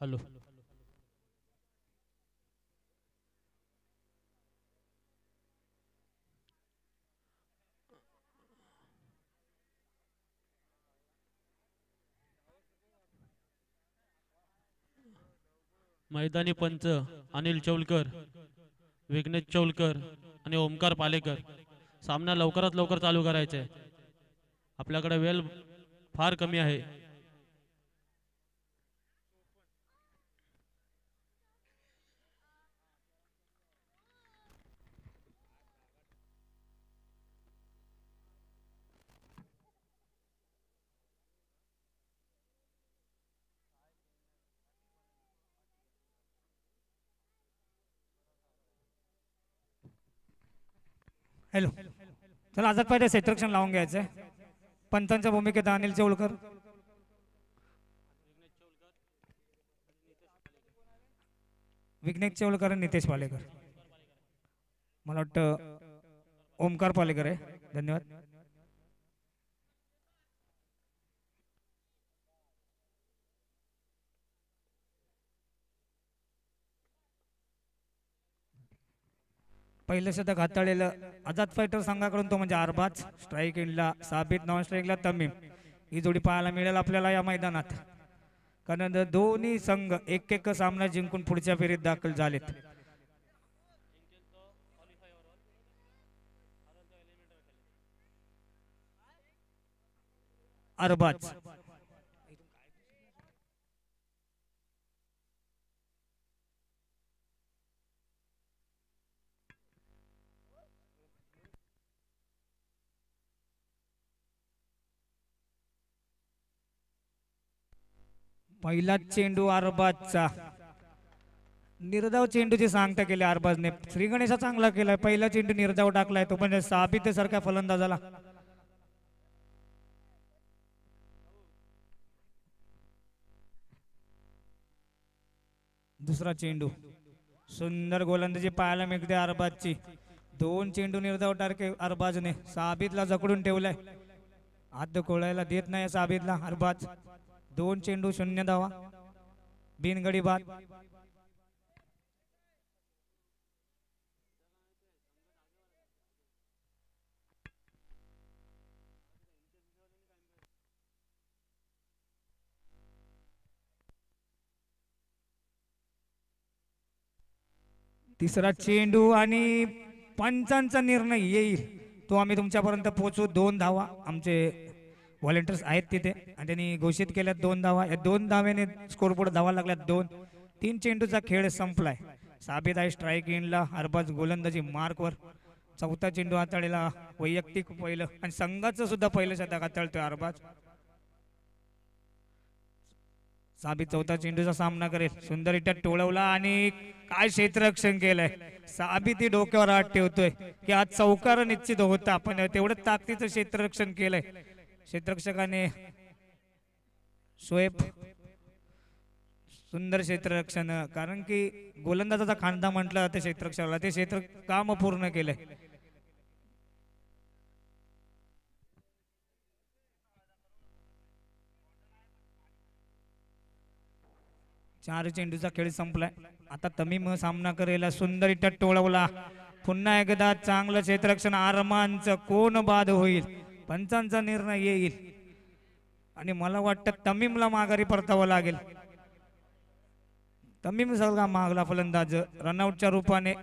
Hello. मैदानी पंच अनिल चौलकर, विघ्नेश चौलकर आणि ओमकार पालेकर. सामना लवकरात लवकर चालू करायचा आहे. आपल्याकडे वेळ फार कमी आहे. हॅलो. चला आझाद पाहिजे क्षेत्ररक्षण लावून घ्यायचंय. पंचांच्या भूमिकेत अनिल चौलकर, विघ्नेश चौलकर आणि नितेश पालेकर. मला वाटतं ओमकार पालेकर आहे. धन्यवाद. पहिलं शतक हाताळलेलं आझाद फायटर संघाकडून तो म्हणजे अरबाज. स्ट्राईक इनला साबित, नॉन स्ट्राईकला तमीम. ही जोडी पाहायला मिळेल आपल्याला या मैदानात, कारण दोन्ही संघ एक एक सामना जिंकून पुढच्या फेरीत दाखल झालेत. अरबाज पहिला चेंडू अरबाजचा. निर्धाव चेंडूची सांगता केली अरबाजने. श्रीगणेशा चांगला केलाय. पहिला चेंडू निर्धाव टाकलाय तो पण साबित सारख्या फलंदाजाला. दुसरा चेंडू. सुंदर गोलंदाजी पाहायला मिळते अरबाजची. दोन चेंडू निर्धाव टाके अरबाजने. साबितला जकडून ठेवलाय. हात कोळायला देत नाही साबितला अरबाज. दोन चेंडू शून्य धावा, बिनगडी बाद. तिसरा चेंडू आणि पंचांचा निर्णय येईल तो आम्ही तुमच्यापर्यंत पोहोचू. दोन धावा आमचे व्हॉलेंटियर्स आहेत तिथे आणि त्यांनी घोषित केल्यात दोन धावा. या दोन धाव्याने स्कोरबोर्ड धावा लागल्यात दोन. तीन चेंडूचा खेळ संपलाय. साबित आहे स्ट्राईक इनला. अरबाज गोलंदाजी मार्कवर. चौथा चेंडू हाताळलेला वैयक्तिक पहिलं आणि संघाचं सुद्धा पहिलं शतक हाताळतोय अरबाज. साबित चौथा चेंडूचा सामना करेल. सुंदररित्या टोळवला आणि काय क्षेत्ररक्षण केलंय. साबित ही डोक्यावर हात ठेवतोय की आज चौकार निश्चित होता, पण तेवढं ताकदीचं क्षेत्ररक्षण केलंय क्षेत्ररक्षकाने. शोएब सुंदर क्षेत्ररक्षण, कारण की गोलंदाजाचा खांदा म्हटलं जातं क्षेत्ररक्षकाला. ते क्षेत्र काम पूर्ण केलंय. चार चेंडूचा खेळ संपलाय. आता तमीम सामना करेल. सुंदर इथं टोळवला. पुन्हा एकदा चांगलं क्षेत्ररक्षण. आरमानचं कोण बाद होईल, पंचांचा निर्णय येईल आणि मला वाटतं तमीमला माघारी परतावं लागेल. तमीम सलगा मागला फलंदाज रनआउटच्या रूपाने.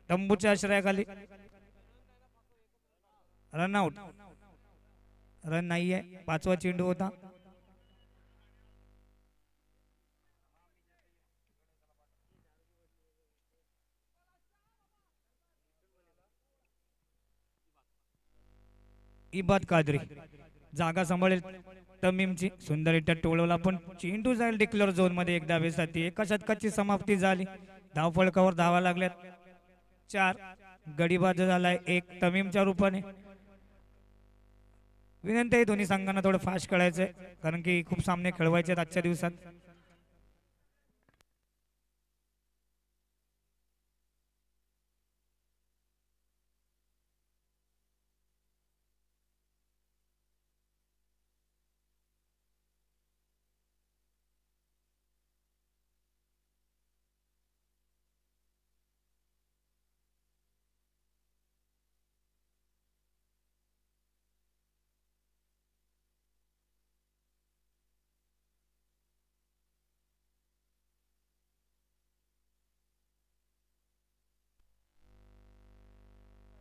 तंबूच्या आश्रयाखाली रनआउट. रन नाहीये. पाचवा चेंडू होता. इबाद कादरी जागा सांभाळेल तमीमची. सुंदर इथं टोळवला पण चेंडू जाईल डिक्लेअर झोन मध्ये. एक धावेसाठी एका शतकाची समाप्ती झाली. धावफलकावर धावा लागल्यात चार. गडीबाद झालाय एक तमीमच्या रूपाने. विनंती आहे दोन्ही संघांना थोडं फास्ट खेळायचंय, कारण की खूप सामने खेळवायचे आहेत आजच्या दिवसात.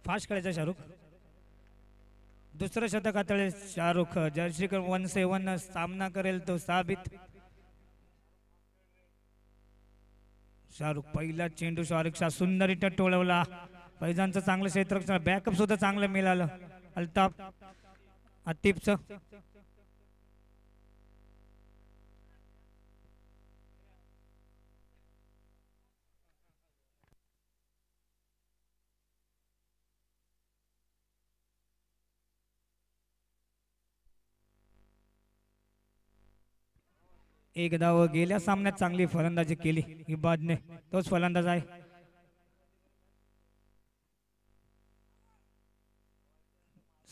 फास्ट खेळायचा शाहरुख. दुसरं शतक हाताळेल शाहरुख. जर्सी 1-7 सामना करेल तो साबित. शाहरुख पहिला चेंडू शाहरुखचा सुंदर इथं टोळवला. फैजानचं चांगलं क्षेत्ररक्षण बॅकअप सुद्धा चांगलं मिळालं. अल्ताफ आतिफचं एक धाव. गेल्या सामन्यात चांगली फलंदाजी केली इबादने. तोच फलंदाज आहे.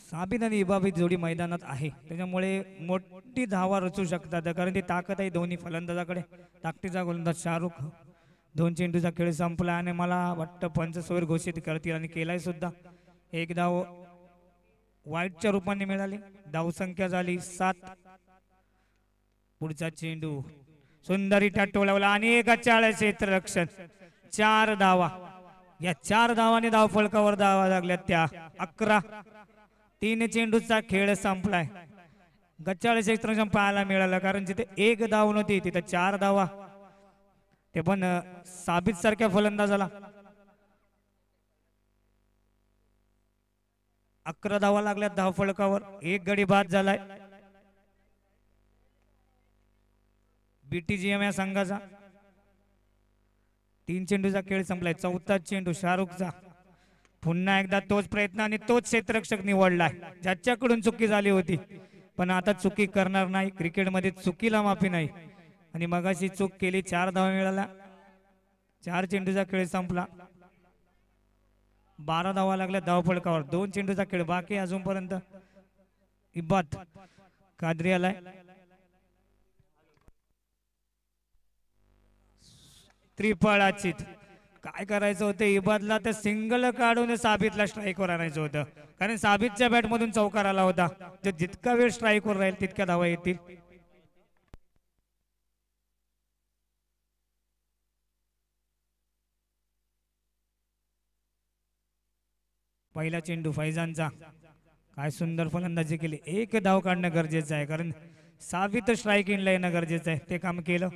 साबित आणि इबाबी जोडी मैदानात आहे त्याच्यामुळे मोठी धावा रचू शकतात कारण ती ताकद आहे दोन्ही फलंदाजाकडे. ताकदीचा गोलंदाज शाहरुख. 2 चेंडूचा खेळ संपला आणि मला वाटतं पंच सोयर घोषित करतील आणि केलाय सुद्धा. एक धाव वाईटच्या रूपाने मिळाली. धावसंख्या झाली 7. पुढचा चेंडू सुंदरीटा टोळवला आणि एक अचाळ क्षेत्ररक्षण. 4 धावा. या 4 धावांनी धाव फलकावर धावा लागल्या त्या 11. 3 चेंडूचा खेळ संपलाय. गच्चाळ क्षेत्ररक्षण पाहायला मिळालं कारण जिथे एक धाव नव्हती तिथे 4 धावा. ते पण साबित सारख्या फलंदाजाला. 11 धावा लागल्या धाव फलकावर. एक गडी बाद झालाय बीटीजीएम या संघाचा. 3 चेंडूचा खेळ संपलाय. 4था चेंडू शाहरुखचा. पुन्हा एकदा तोच प्रयत्न आणि तोच क्षेत्ररक्षक निवडलाय ज्याच्याकडून चुकी झाली होती पण आता चुकी करणार नाही. क्रिकेटमध्ये चुकीला माफी नाही आणि मगाशी चूक केली. 4 धावा मिळाला. 4 चेंडूचा खेळ संपला. 12 धावा लागल्या धाव फलकावर. 2 चेंडूचा खेळ बाकी अजूनपर्यंत. इबाद कादरी आलाय. त्रिफळाची काय करायचं होतं इबादला तर सिंगल काढून साबितला स्ट्राईकवर आणायचं होतं कारण साबितच्या बॅट मधून चौकार आला होता. जितका वेळ स्ट्राईकवर राहील तितक्या धावा येतील. पहिला चेंडू फैजानचा. काय सुंदर फलंदाजी केली. एक धाव काढणं गरजेचं आहे कारण साबित स्ट्राईक इनला येणं गरजेचं आहे. ते काम केलं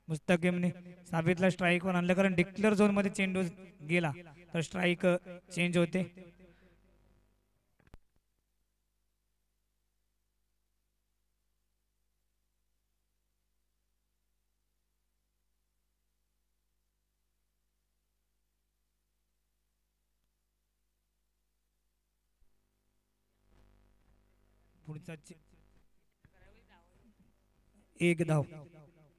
मुस्तकीमने. साबितला स्ट्राईक वर आणलं कारण डिक्लेअर झोन मध्ये चेंडू गेला तर स्ट्राईक चेंज होते. पुढचा एक धाव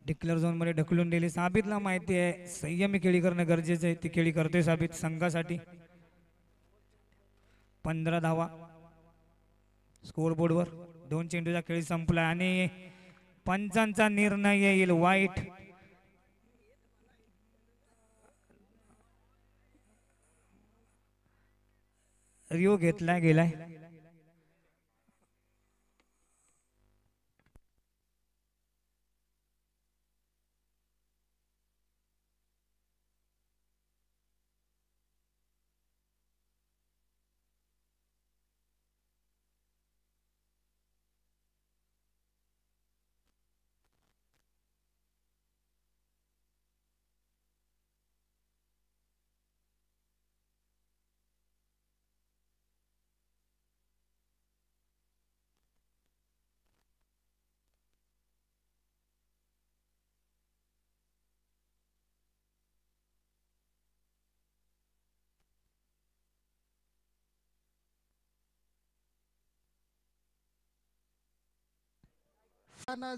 डिक्लेअर झोन मध्ये ढकलून दिली. साबितला माहिती आहे संयमी खेळी करणं गरजेचं आहे. ती खेळी करतोय साबित संघासाठी. 15 धावा स्कोअरबोर्डवर. 2 चेंडूचा खेळ संपला आणि पंचांचा निर्णय येईल वाईट. रिओ घेतला गेलाय.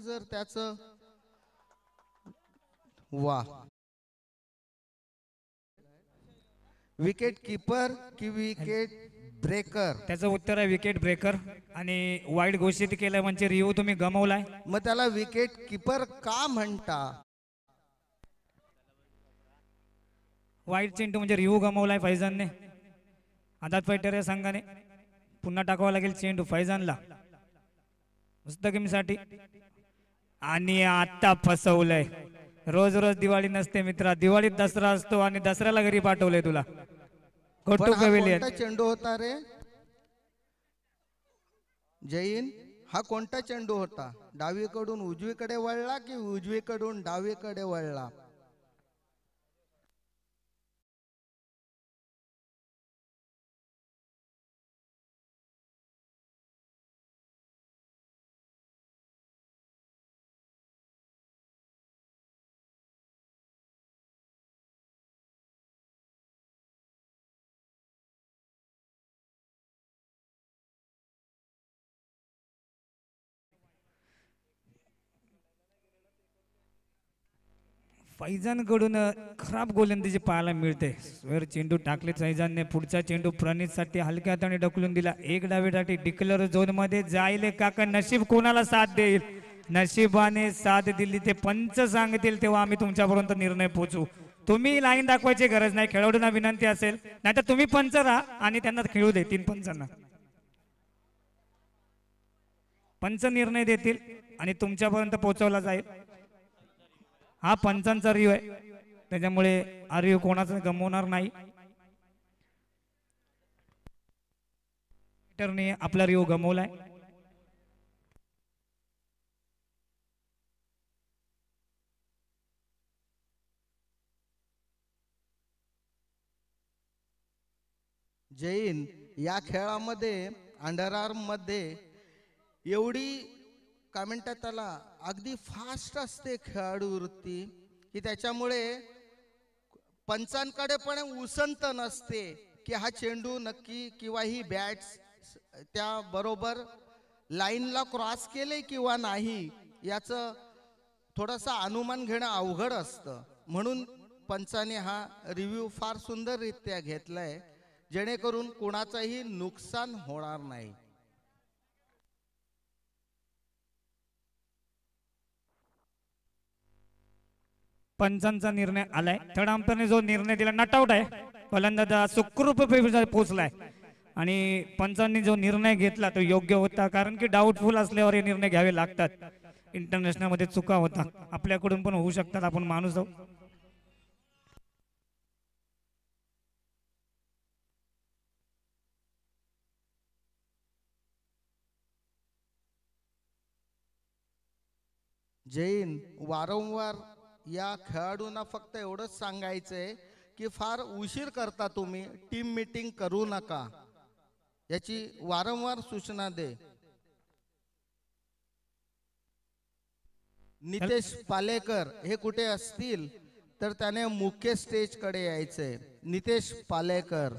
जर त्याचं वा विकेट कीपर की विकेट ब्रेकर. त्याचं उत्तर आहे विकेट ब्रेकर आणि वाईट घोषित केलं म्हणजे रिओ तुम्ही गमावलाय. मग त्याला विकेट कीपर का म्हणता. वाईट चेंडू म्हणजे रिओ गमावलाय फैजानने. आदात फायटर या संघाने पुन्हा टाकावा लागेल चेंडू फैजानला मुस्तकीमसाठी. आणि आता फसवलंय. रोज रोज दिवाळी नसते मित्रा. दिवाळीत दसरा असतो आणि दसऱ्याला घरी पाठवलंय तुला. Go पण to हा pavilion. कोणता चेंडू होता रे जैन? हा कोणता चेंडू होता? डावीकडून उजवीकडे वळला की उजवीकडून डावीकडे वळला? फैजानकडून खराब गोलंदाजी पाहायला मिळते. वर चेंडू टाकले फैजानने. पुढचा चेंडू प्रणितसाठी हलक्या हाताने ढकलून दिला. एक डावीसाठी डिक्लेअर झोन मध्ये जाईल काका. नशीब कोणाला साथ देईल? नशिबाने साथ दिली ते पंच सांगतील तेव्हा आम्ही तुमच्यापर्यंत निर्णय पोहोचू. तुम्ही लाईन दाखवायची गरज नाही. खेळाडूंना विनंती असेल नाहीतर तुम्ही पंच राहा आणि त्यांना खेळू दे. 3 पंचांना पंच निर्णय देतील आणि तुमच्यापर्यंत पोहोचवला जाईल. हा पंचांचा रिव्ह आहे त्याच्यामुळे हा रिव्ह कोणाचा गमवणार नाही. ने आपला रिव्ह गमवलाय. जैन या खेळामध्ये अंडरआर्म मध्ये एवढी काय म्हणतात त्याला अगदी फास्ट असते खेळाडू वृत्ती की त्याच्यामुळे पंचांकडे पण उसंत नसते की हा चेंडू नक्की किंवा ही बॅट्स त्या बरोबर लाईनला क्रॉस केले किंवा नाही याचं थोडासा अनुमान घेणं अवघड असतं. म्हणून पंचाने हा रिव्ह्यू फार सुंदररित्या घेतलाय जेणेकरून कोणाचंही नुकसान होणार नाही. पंचांचा निर्णय आलाय. थर्ड अंपायरने जो निर्णय दिला नट आउट आहे. फलंदाज सुखरूप पोहोचलाय आणि पंचांनी जो निर्णय घेतला तो योग्य होता. कारण की डाऊटफुल असल्यावर हे निर्णय घ्यावे लागतात. इंटरनॅशनल मध्ये चुका होतात आपल्याकडून पण होऊ शकतात. आपण माणूस आहोत. जैन वारंवार या खेळाडूंना फक्त एवढंच सांगायचंय की फार उशीर करता तुम्ही. टीम मीटिंग करू नका याची वारंवार सूचना दे. नितेश पालेकर हे कुठे असतील तर त्याने मुख्य स्टेज कडे यायचंय. नितेश पालेकर.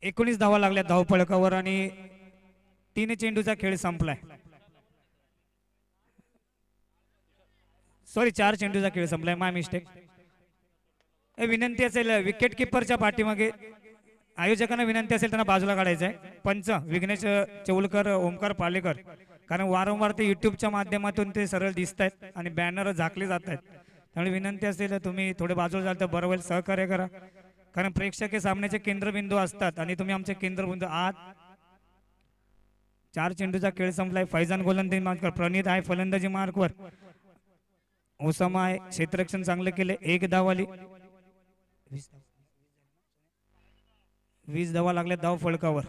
19 धावा लागल्या धावफलकावर आणि 3 चेंडूचा खेळ संपलाय. सॉरी 4 चेंडूचा खेळ संपलाय. माय मिस्टेक. विनंती असेल विकेट किपरच्या पाठीमागे आयोजकांना विनंती असेल त्यांना बाजूला काढायचं आहे. पंच विघ्नेश चौलकर ओमकार पालेकर कारण वारंवार ते युट्यूबच्या माध्यमातून ते सरळ दिसत आहेत आणि बॅनर झाकले जात आहेत. त्यामुळे विनंती असेल तुम्ही थोडे बाजूला जाल तर बरं होईल. सहकार्य करा कारण प्रेक्षक हे सामन्याचे केंद्रबिंदू असतात आणि तुम्ही आमचे केंद्रबिंदू आहात. 4 चेंडूचा खेळ संपलाय. फैजान गोलंदाजी मार्कवर. प्रणित आहे फलंदाजी मार्कवर. ओसामा आहे क्षेत्ररक्षण चांगलं केले. 1 धाव आली. 20 धावा लागल्या धाव फलकावर.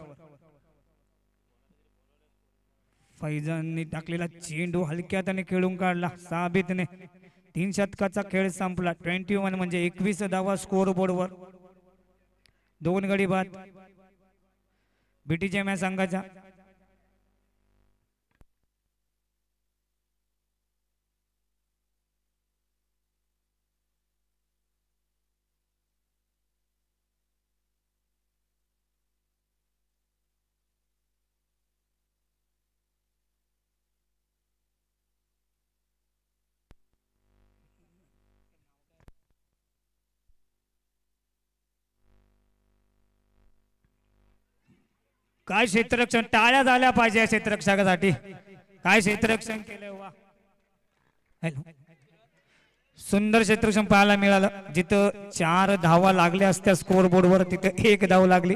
फैजानने टाकलेला चेंडू हलक्यात आणि खेळून काढला साबितने. 3 षटकाचा खेळ संपला. 21 म्हणजे 21 धावा स्कोर बोर्डवर. 2 गडी बाद बीटीजेएम संघाचा. काय क्षेत्ररक्षण. टाळ्या झाल्या पाहिजे या क्षेत्ररक्षकासाठी. काय क्षेत्ररक्षण केलं. वा हॅलो. सुंदर क्षेत्ररक्षण पाहायला मिळालं. जिथं 4 धावा लागल्या असत्या स्कोर बोर्डवर तिथे 1 धाव लागली.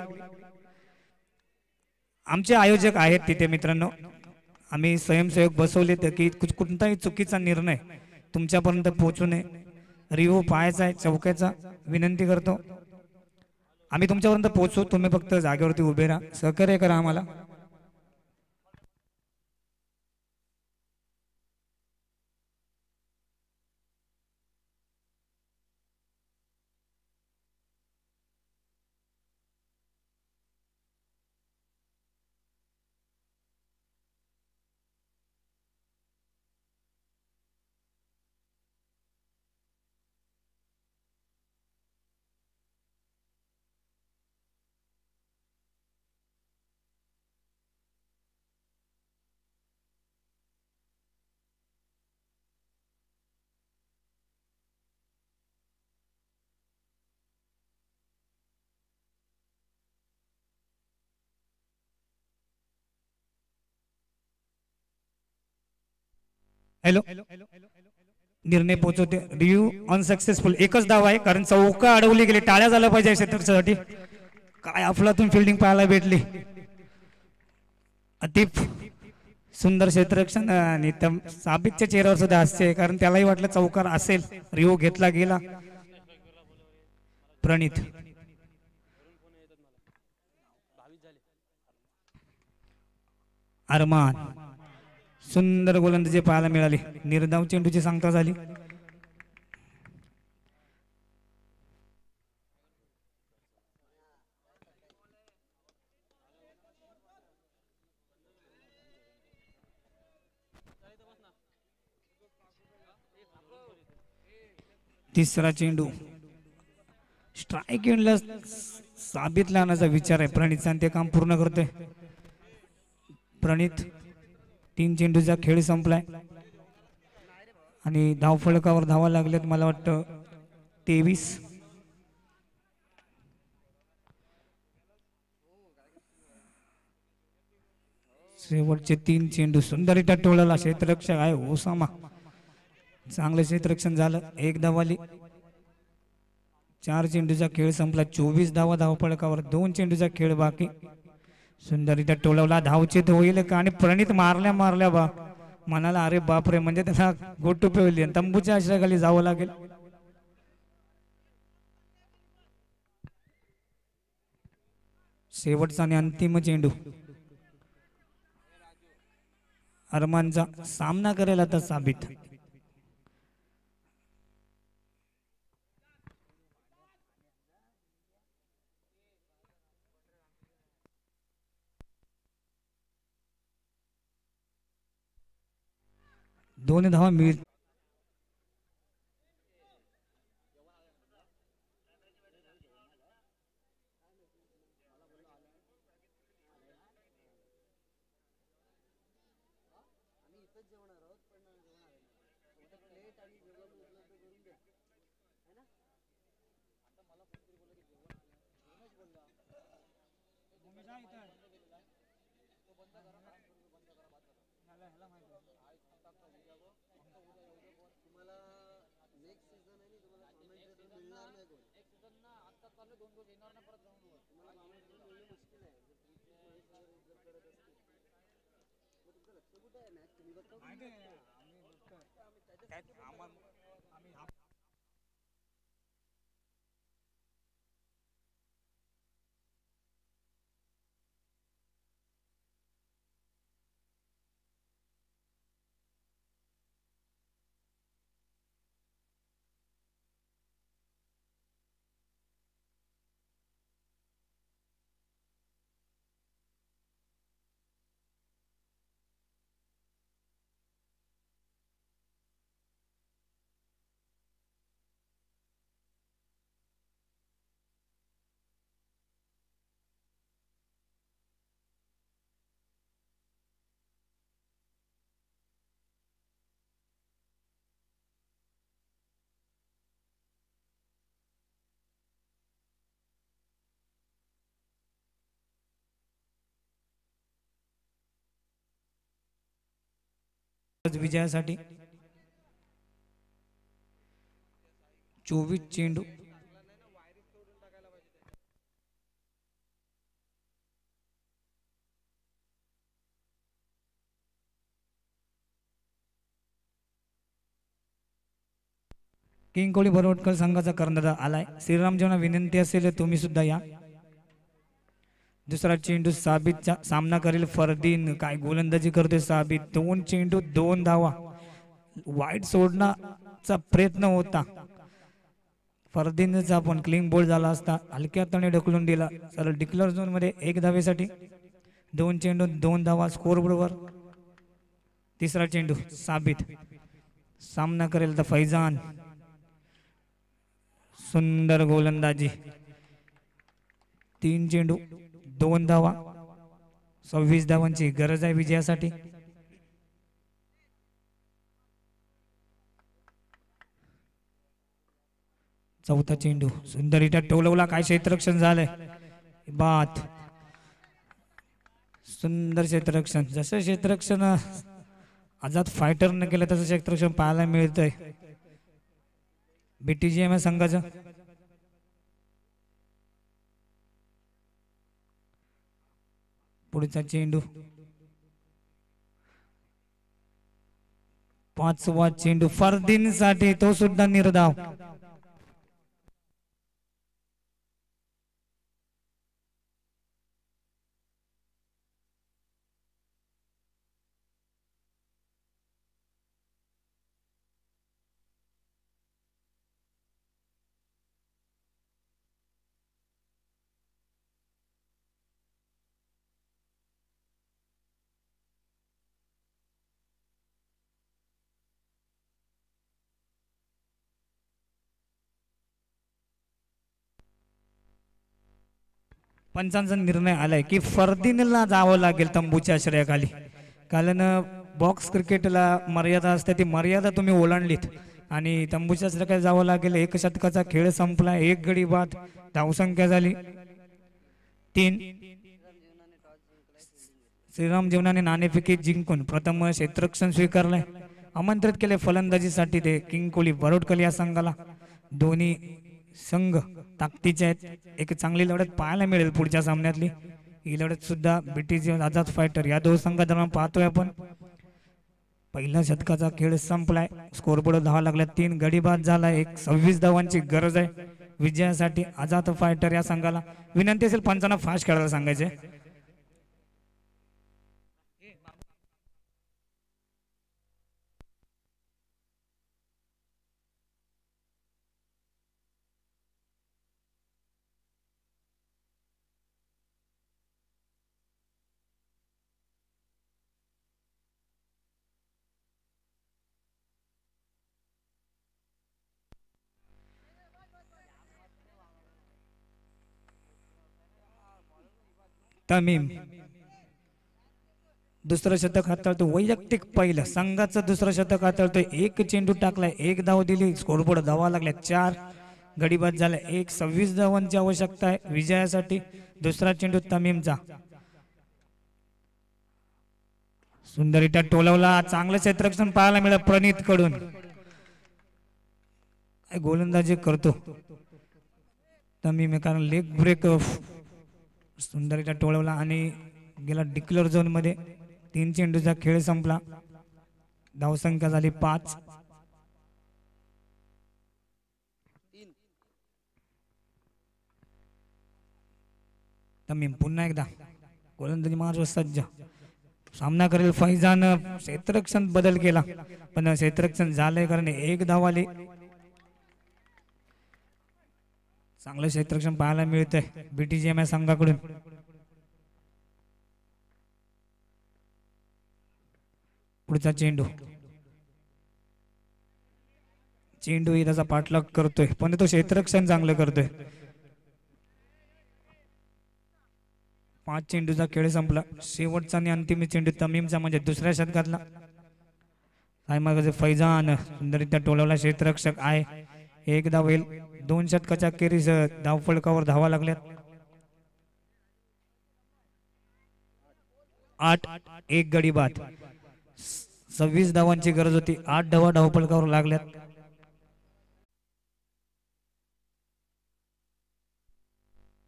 आमचे आयोजक आहेत तिथे मित्रांनो. आम्ही स्वयंसेवक बसवले की कोणताही चुकीचा निर्णय तुमच्यापर्यंत पोहोचू नये. रिव्ह्यू पाहायचा आहे चौक्याचा. विनंती करतो. आम्ही तुमच्यापर्यंत पोहोचू, तुम्ही फक्त जागेवरती उभे राहा, सहकार्य करा आम्हाला. हॅलो, निर्णय पोहोचवते. Review unsuccessful. एकच धाव आहे, कारण चौका अडवली गेली. टाळ्या झाल्या पाहिजे क्षेत्रासाठी. काय अफलातून फिल्डिंग पाहायला भेटली. अति सुंदर क्षेत्ररक्षण आणि साबितच्या चेहऱ्यावर सुद्धा हास्य आहे, कारण त्यालाही वाटलं चौकार असेल. रिव्ह्यू घेतला गेला. प्रणित अरमान, सुंदर गोलंदाजी पाहायला मिळाली. निर्धाव चेंडूची सांगता झाली. तिसरा चेंडू स्ट्राईक एंडला साबित लावण्याचा विचार आहे प्रणितचा, ते काम पूर्ण करतोय प्रणित. 3 चेंडूचा खेळ संपलाय आणि धावफलकावर धावा लागल्यात मला वाटतं 23. शेवटचे 3 चेंडू सुंदररित्या टोळला क्षेत्ररक्षक आहे ओसामा. चांगलं क्षेत्ररक्षण झालं. 1 धाव आली. 4 चेंडूचा खेळ संपला. 24 धावा धावफलकावर. 2 चेंडूचा खेळ बाकी. सुंदररित्या टोलवला. धावचेत होईल का? आणि प्रणित मारल्या बा म्हणाला अरे बापरे, म्हणजे त्याला गोटू पेवली. तंबूच्या आश्रयाखाली जावं लागेल. शेवटचा आणि अंतिम चेंडू. अरमानचा सामना करेल आता साबित. दोन धावा मिळत. विजयासाठी 24 चेंडू. किंग कोहली बरोटकर संघाचा कर्णधार आलाय. श्रीराम जेव्हा विनंती असेल तुम्ही सुद्धा या. दुसरा चेंडू साबितचा सामना करेल फरदीन. काय गोलंदाजी करतोय साबित. 2 चेंडू 2 धावा. वाईट सोडण्याचा प्रयत्न होता फरदीनचा, पण क्लीन बोल्ड झाला असता. हलक्या हाताने ढकलून दिला. सरळ डिक्लेअर झोन मध्ये 1 धावेसाठी. 2 चेंडू 2 धावा स्कोर बोर्डवर. तिसरा चेंडू साबित सामना करेल तर फैजान. सुंदर गोलंदाजी. 3 चेंडू 2 धावा. 26 धावांची गरज आहे विजयासाठी. चौथा चेंडू सुंदररित्या टोलवला. काय क्षेत्ररक्षण झालंय. बात सुंदर क्षेत्ररक्षण. जसं क्षेत्ररक्षण आझाद फायटर न केलं तसं क्षेत्ररक्षण पाहायला मिळतंय BTGM संघाचं. पुढचा चेंडू 5वा चेंडू फरदीनसाठी, तो सुद्धा निर्धाव. पंचांचा निर्णय आलाय की फरदीनला जावं लागेल तंबूच्या आश्रयाखाली. कारण बॉक्स क्रिकेटला मर्यादा असते, ती मर्यादा तुम्ही ओलांडलीत आणि तंबूच्या आश्रयाखाली जावं लागेल. 1 षटकाचा खेळ संपला. 1 गडी बाद. धावसंख्या झाली 3. श्रीराम जीवनाने नाणेफेकी जिंकून प्रथम क्षेत्ररक्षण स्वीकारलंय. आमंत्रित केले फलंदाजीसाठी ते किंग कोहली बरोडकल या संघाला. दोन्ही संघ ताकदीचे आहेत. एक चांगली लढत पाहायला मिळेल पुढच्या सामन्यातली. ही लढत सुद्धा BTGM आझाद फायटर या 2 संघादरम्यान पाहतोय आपण. पहिल्या षटकाचा खेळ संपलाय. स्कोरबोर्ड धावा लागल्या 3. गडी बाद झाला 1. 26 धावांची गरज आहे विजयासाठी आझाद फायटर या संघाला. विनंती असेल पंचांना फास्ट खेळायला सांगायचे. तमीम दुसरं शतक हाताळतो. वैयक्तिक पहिलं संघाचं दुसरं शतक हाताळतोय. 1 चेंडू टाकलाय. 1 धाव दिली. स्कोरबोर्ड धावा लागल्या 4. गडी बाद झालाय 1. 26 धावांची आवश्यकता आहे विजयासाठी. दुसरा चेंडू तमीमचा. सुंदररित्या टोलवला. चांगलं क्षेत्ररक्षण पाहायला मिळालं प्रणित कडून. गोलंदाजी करतो तमीम, कारण लेग ब्रेक सुंदररित्या टोळवला आणि गेला डिक्लेअर झोन मध्ये. 3 चेंडूचा खेळ संपला. धावसंख्या झाली 5. तमीम पुन्हा एकदा गोलंदाजी मार्ग सज्ज. सामना करेल फैजान. क्षेत्ररक्षण बदल केला पण क्षेत्ररक्षण झालंय कारण 1 धाव आली. चांगलं क्षेत्ररक्षण पाहायला मिळतंय BTGM संघाकडून. पुढचा चेंडू ही त्याचा पाठलाग करतोय पण तो क्षेत्ररक्षण चांगलं करतोय. 5 चेंडूचा खेळ संपला. शेवटचा आणि अंतिम चेंडू तमीमचा म्हणजे दुसऱ्या षटकातला. फैजान सुंदररित्या टोलवला. क्षेत्ररक्षक आहे. 1 धाव होईल. 2 षटकाच्या अखेरीस धावफलकावर धावा लागल्यात 8. 1 गडी बाद. 26 धावांची गरज होती. 8 धावा धावफलकावर लागल्यात.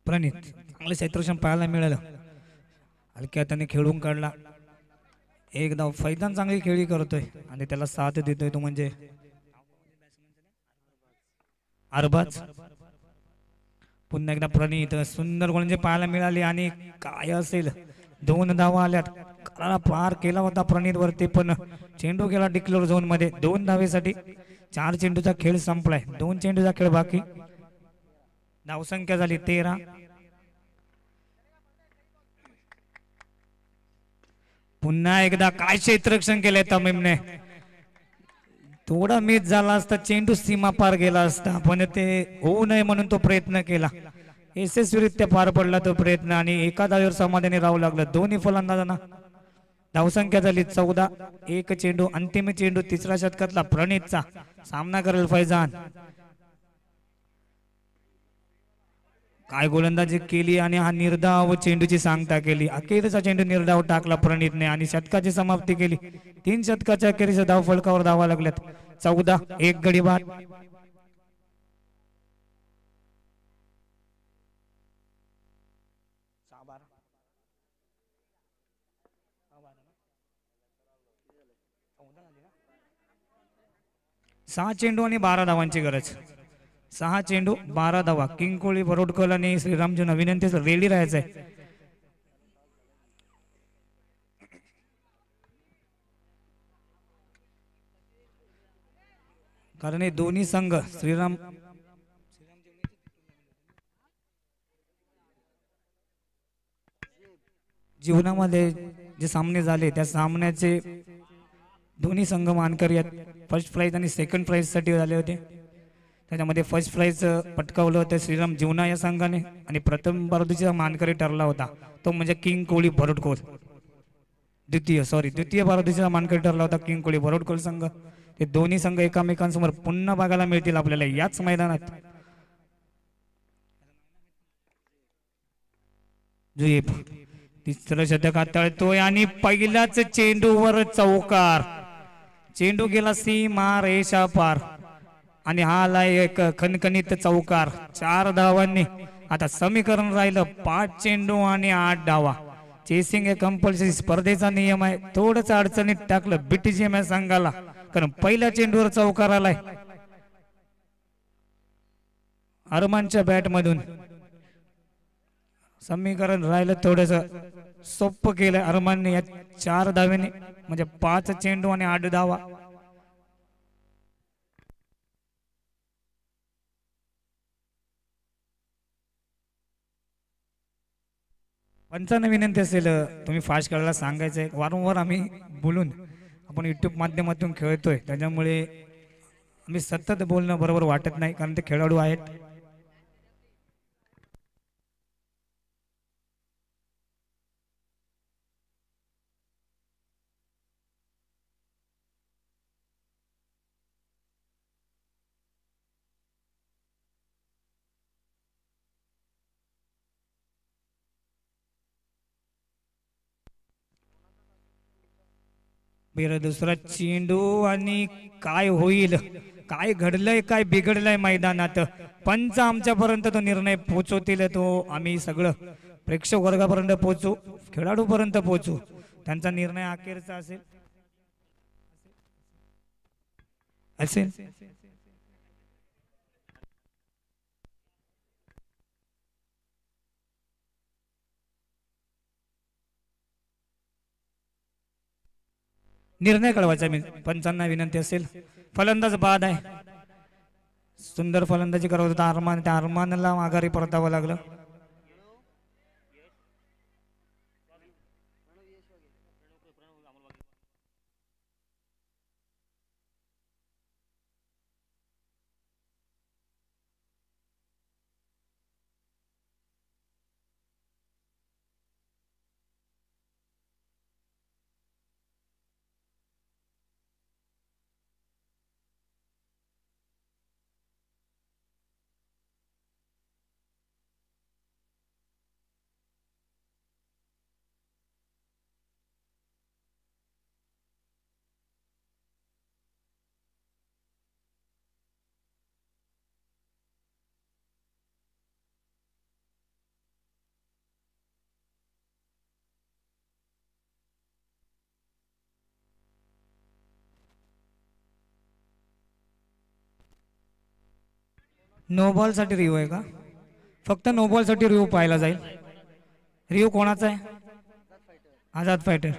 प्रणित चांगलं क्षेत्ररक्षण पाहायला मिळालं. हलक्या हाताने खेळून काढला. 1 धाव. फैजान चांगली खेळी करतोय आणि त्याला साथ देतोय तो म्हणजे अरबाज. पुन्हा एकदा प्रणित सुंदर गोलंदाजी पाहायला मिळाली आणि काय असेल 2 धावा आल्यात. करारा पार केला होता प्रणित वरती पण चेंडू गेला डिक्लेअर झोन मध्ये 2 धावेसाठी. 4 चेंडूचा खेळ संपलाय. 2 चेंडूचा खेळ बाकी. धावसंख्या झाली 13. पुन्हा एकदा काय क्षेत्ररक्षण केलंय तमीमने. थोडा मिस झाला असता चेंडू सीमा पार गेला असता पण ते होऊ नये म्हणून तो प्रयत्न केला. यशस्वीरित्या पार पडला तो प्रयत्न आणि एका धावेवर समाधानी राहावं लागलं दोन्ही फलंदाजांना. धावसंख्या झाली 14. 1 चेंडू अंतिम चेंडू तिसऱ्या षटकातला प्रणितचा सामना करेल फैजान. काय गोलंदाजी केली आणि हा निर्धाव चेंडूची सांगता केली. अखेरचा चेंडू निर्धाव टाकला प्रणितने आणि षटकाची समाप्ती केली. 3 षटकाच्या अखेरीच्या धाव फलकावर धावा लागल्यात. 14. 1 गडी बाद. सहा चेंडू आणि 12 धावांची गरज. 6 चेंडू 12 धावा. किंग कोहली बरोडकर आणि श्रीरामजींना विनंती रेडी राहायचंय. कारण हे दोन्ही संघ श्रीराम जीवनामध्ये जे सामने झाले त्या सामन्याचे दोन्ही संघ मानकरी आहेत. फर्स्ट प्राइज आणि सेकंड प्राइज साठी झाले होते. त्याच्यामध्ये फर्स्ट प्राइज पटकावलं होतं श्रीराम जीवना या संघाने आणि प्रथम पारितोषिकाचा मानकरी ठरला होता तो म्हणजे किंग कोहली बरोडकोल. द्वितीय पारितोषिकाचा मानकरी ठरला होता किंग कोहली बरोडकोल संघ. ते दोन्ही संघ एकामेकांसमोर पुन्हा बघायला मिळतील आपल्याला याच मैदानात. तिसरं शतक हाताळतोय आणि पहिल्याच चेंडूवर चौकार. चेंडू गेला सीमा रेषा पार आणि हा आला एक खणखणीत चौकार. 4 धावांनी आता समीकरण राहिलं 5 चेंडू आणि 8 धावा. चेसिंग हे कंपल्सरी स्पर्धेचा नियम आहे. थोडंच अडचणीत टाकलं बीटीजीएम या संघाला कारण पहिल्या चेंडूवर चौकार आलाय. अरमानच्या बॅट मधून समीकरण राहिलं थोडस सोपं केलं अरमानने या 4 धावेने म्हणजे 5 चेंडू आणि 8 धावा. पंचांना विनंती असेल तुम्ही फास्ट खेळायला सांगायचंय. वारंवार आम्ही बोलून आपण युट्यूब माध्यमातून खेळतोय त्याच्यामुळे आम्ही सतत बोलणं बरोबर वाटत नाही कारण ते खेळाडू आहेत. दुसरा चेंडू आणि काय होईल काय घडलंय काय बिघडलंय मैदानात पंच आमच्यापर्यंत तो निर्णय पोहोचवतील. तो आम्ही सगळं प्रेक्षक वर्गापर्यंत पोहोचू खेळाडू पर्यंत पोहोचू. त्यांचा निर्णय अखेरचा असेल असेल निर्णय कळवायचा. मी पंचांना विनंती असेल. फलंदाज बाद आहे. सुंदर फलंदाजी करत होता अरमान. त्या अरमानला माघारी परतावं लागलं. नो बॉल साठी रिव्ह आहे का? फक्त नो बॉल साठी रिव्ह्यू पाहायला जाईल. रिव्ह्यू कोणाचा आहे? आझाद फायटर.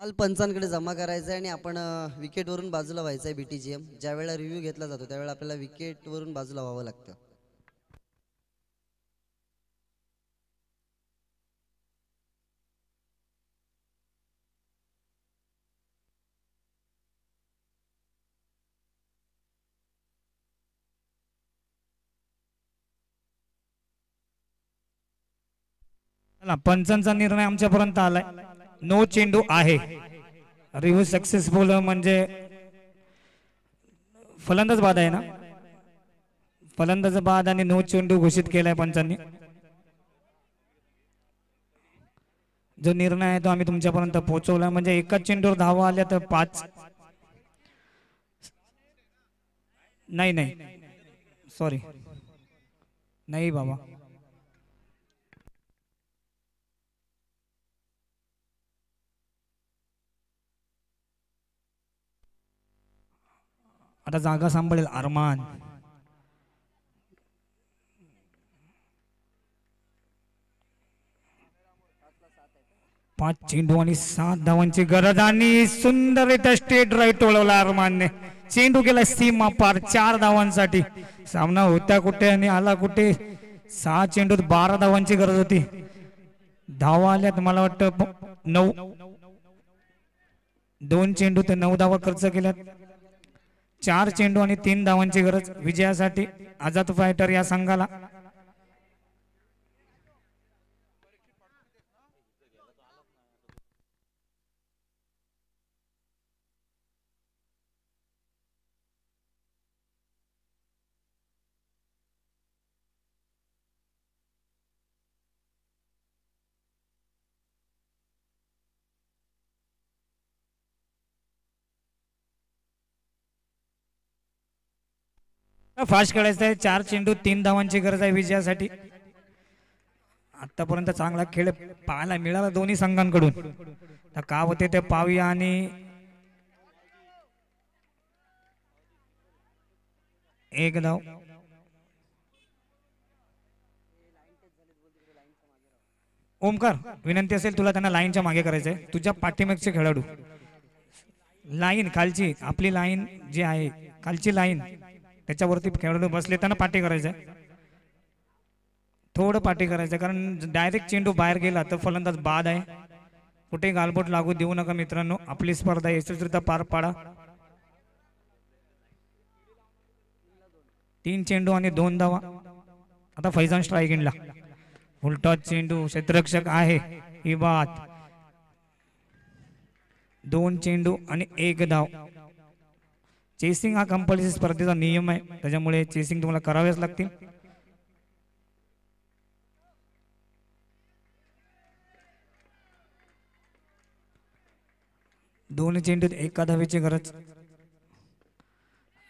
माल पंचांकडे जमा करायचा आहे आणि आपण विकेटवरून बाजूला व्हायचं आहे. BTGM ज्या वेळेला रिव्ह्यू घेतला जातो त्यावेळेला आपल्याला विकेटवरून बाजूला व्हावं लागतं. चला, पंचांचा निर्णय आमच्यापर्यंत आलाय. नो चेंडू आहे. रिव्ह्यू सक्सेसफुल म्हणजे फलंदाज बाद आहे ना? फलंदाज बाद आणि नो चेंडू घोषित केलाय पंचांनी. जो निर्णय आहे तो आम्ही तुमच्यापर्यंत पोहोचवला. म्हणजे एकाच चेंडूवर धावा आल्या तर 5. नाही नाही, सॉरी, नाही बाबा. आता जागा सांभाळेल अरमान. पाच चेंडू आणि 7 धावांची गरज आणि सुंदररित्या स्ट्रेट राईट वळवला अरमानने. चेंडू गेला सीमा पार 4 धावांसाठी. सामना होता कुठे आणि आला कुठे. 6 चेंडूत 12 धावांची गरज होती. धावा आल्यात मला वाटतं 9. 2 चेंडू ते 9 धावा खर्च केल्यात. 4 चेंडू आणि 3 धावांची गरज विजयासाठी आझाद फायटर या संघाला. फास्ट खेळायचं आहे. 4 चेंडू 3 धावांची गरज आहे विजयासाठी. आतापर्यंत चांगला खेळ पाहायला मिळाला दोन्ही संघांकडून. तर का होते ते पाहूया. आणि एक धाव. ओमकार, विनंती असेल तुला त्यांना लाईनच्या मागे करायचंय. तुझ्या पाठीमागचे खेळाडू लाईन खालची, आपली लाईन जी आहे खालची लाईन, त्याच्यावरती खेळाडू बसले त्यांना पाठी करायचंय. थोडं पाठी करायचं, कारण डायरेक्ट चेंडू बाहेर गेला तर फलंदाज बाद आहे. कुठे गालबोट लागू देऊ नका मित्रांनो. आपली स्पर्धा यशस्वीरित्या पार पाडा. 3 चेंडू आणि 2 धावा. आता फैजान स्ट्राईक इनला. फुलटॉस चेंडू, क्षेत्ररक्षक आहे ही बात. 2 चेंडू आणि 1 धाव. चेसिंग हा कंपल्सरी स्पर्धेचा नियम आहे, त्याच्यामुळे चेसिंग तुम्हाला करावेच लागतील. दोन चेंडूत 1 धावेची गरज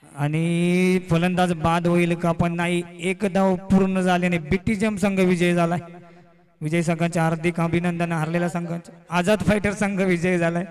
आणि फलंदाज बाद होईल का पण नाही. 1 धाव पूर्ण झाल्याने BTGM संघ विजय झालाय. विजय संघाचे हार्दिक अभिनंदन. हरलेला संघाचे आझाद फायटर संघ विजय झालाय.